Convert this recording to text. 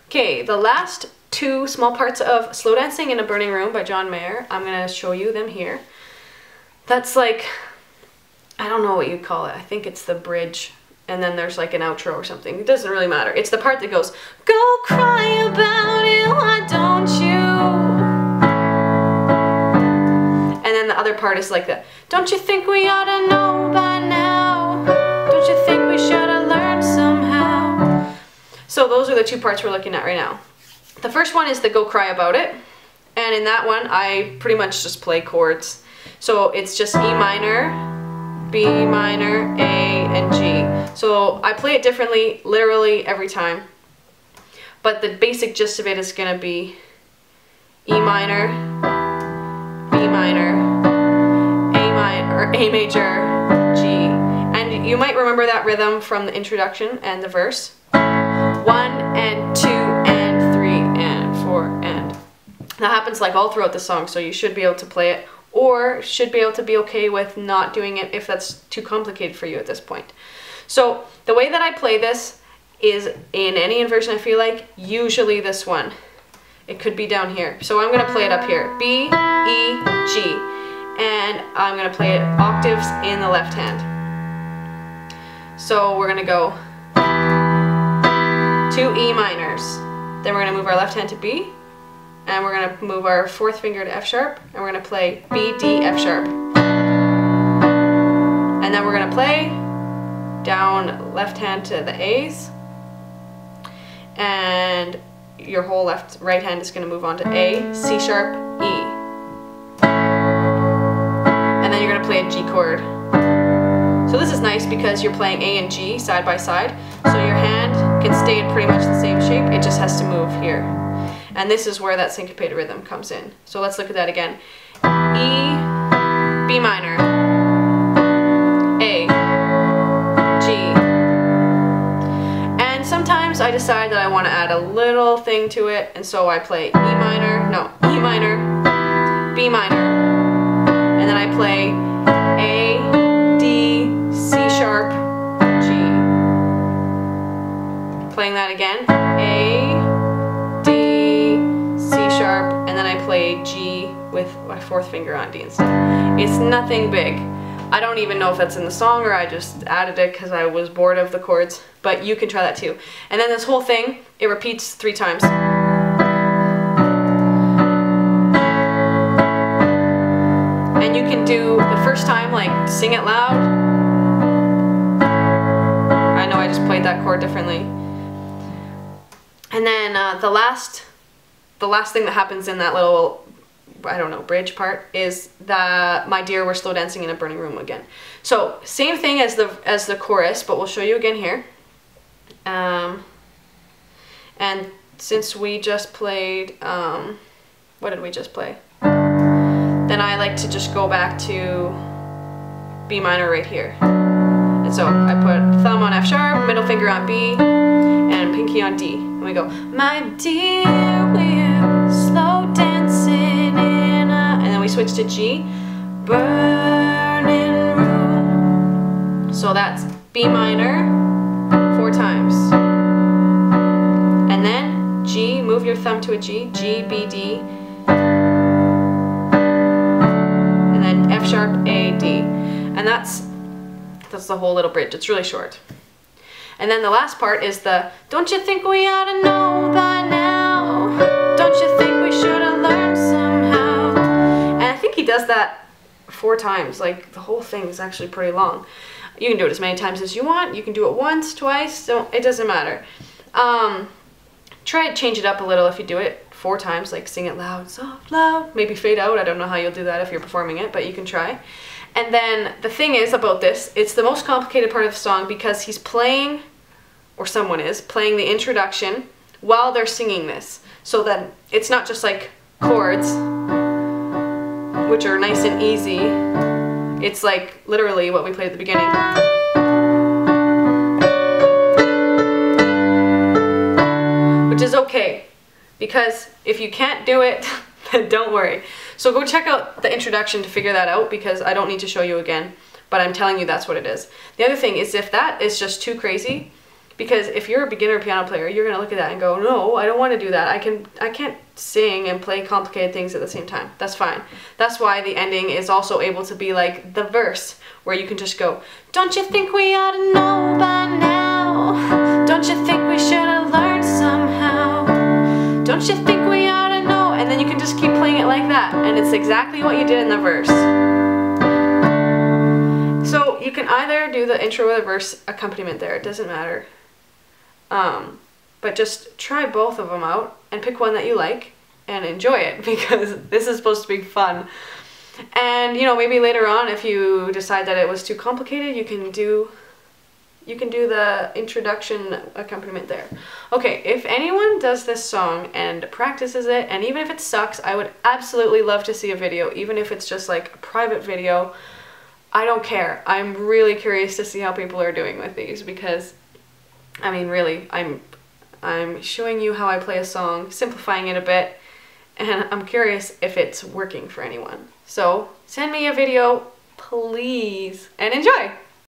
Okay, the last two small parts of Slow Dancing in a Burning Room by John Mayer, I'm going to show you them here. That's like, I don't know what you'd call it. I think it's the bridge, and then there's like an outro or something. It doesn't really matter. It's the part that goes, go cry about it, why don't you? And then the other part is like the, don't you think we ought to know by now? Don't you think we should have learned somehow? So those are the two parts we're looking at right now. The first one is the go cry about it. And in that one, I pretty much just play chords. So it's just E minor, B minor, A, and G. So I play it differently, literally every time. But the basic gist of it is going to be E minor, B minor, A major, G. And you might remember that rhythm from the introduction and the verse. 1 and 2 and 3 and 4 and. That happens like all throughout the song, so you should be able to play it, or should be able to be okay with not doing it if that's too complicated for you at this point. So the way that I play this is in any inversion I feel like, usually this one. It could be down here. So I'm going to play it up here. B, E, G. And I'm going to play it octaves in the left hand. So we're going to go 2 E minors. Then we're going to move our left hand to B. And we're going to move our fourth finger to F sharp. And we're going to play B, D, F sharp. And then we're going to play down left hand to the A's. And your whole right hand is going to move on to A, C sharp, E. And then you're going to play a G chord. So this is nice because you're playing A and G side by side. So your hand can stay in pretty much the same shape. It just has to move here. And this is where that syncopated rhythm comes in. So let's look at that again. E, B minor, A, G. And sometimes I decide that I want to add a little thing to it, and so I play E minor, B minor, and then I play A, D, C sharp, G. Playing that again, A, D, C sharp, and then I play G with my fourth finger on D instead. It's nothing big. I don't even know if that's in the song or I just added it because I was bored of the chords, but you can try that too. And then this whole thing, it repeats 3 times. And you can do the first time, like, sing it loud. I know I just played that chord differently. And then the last thing that happens in that little, I don't know, bridge part is that, my dear, we're slow dancing in a burning room again. So same thing as the chorus, but we'll show you again here. And since we just played, what did we just play? Then I like to just go back to B minor right here. And so I put thumb on F sharp, middle finger on B, and pinky on D. And we go, my dear, we're slow dancing in a... And then we switch to G, burning room. So that's B minor 4 times. And then G, move your thumb to a G, G, B, D. And then F sharp, A, D. And that's the whole little bridge. It's really short. And then the last part is the, don't you think we ought to know by now? Don't you think we should have learned somehow? And I think he does that 4 times. Like, the whole thing is actually pretty long. You can do it as many times as you want. You can do it once, twice, it doesn't matter. Try to change it up a little if you do it 4 times, like sing it loud, soft, loud, maybe fade out. I don't know how you'll do that if you're performing it, but you can try. And then the thing is about this, it's the most complicated part of the song because he's playing, or someone is, playing the introduction while they're singing this. So that it's not just like chords, which are nice and easy. It's like literally what we played at the beginning. Which is okay, because if you can't do it, then don't worry. So go check out the introduction to figure that out, because I don't need to show you again, but I'm telling you that's what it is. The other thing is, if that is just too crazy, Because if you're a beginner piano player, you're gonna look at that and go, no, I don't want to do that. I can't sing and play complicated things at the same time. That's fine. That's why the ending is also able to be like the verse, where you can just go, don't you think we ought to know by now? Don't you think we should have learned somehow? Don't you think we ought to know? And then you can just keep playing it like that, and it's exactly what you did in the verse. So you can either do the intro with a verse accompaniment there, it doesn't matter. But just try both of them out and pick one that you like and enjoy it, because this is supposed to be fun. And you know, maybe later on, if you decide that it was too complicated, you can do the introduction accompaniment there. Okay, if anyone does this song and practices it, and even if it sucks, I would absolutely love to see a video, even if it's just like a private video. I don't care. I'm really curious to see how people are doing with these, because I mean, really, I'm showing you how I play a song, simplifying it a bit, and I'm curious if it's working for anyone. So send me a video, please, and enjoy!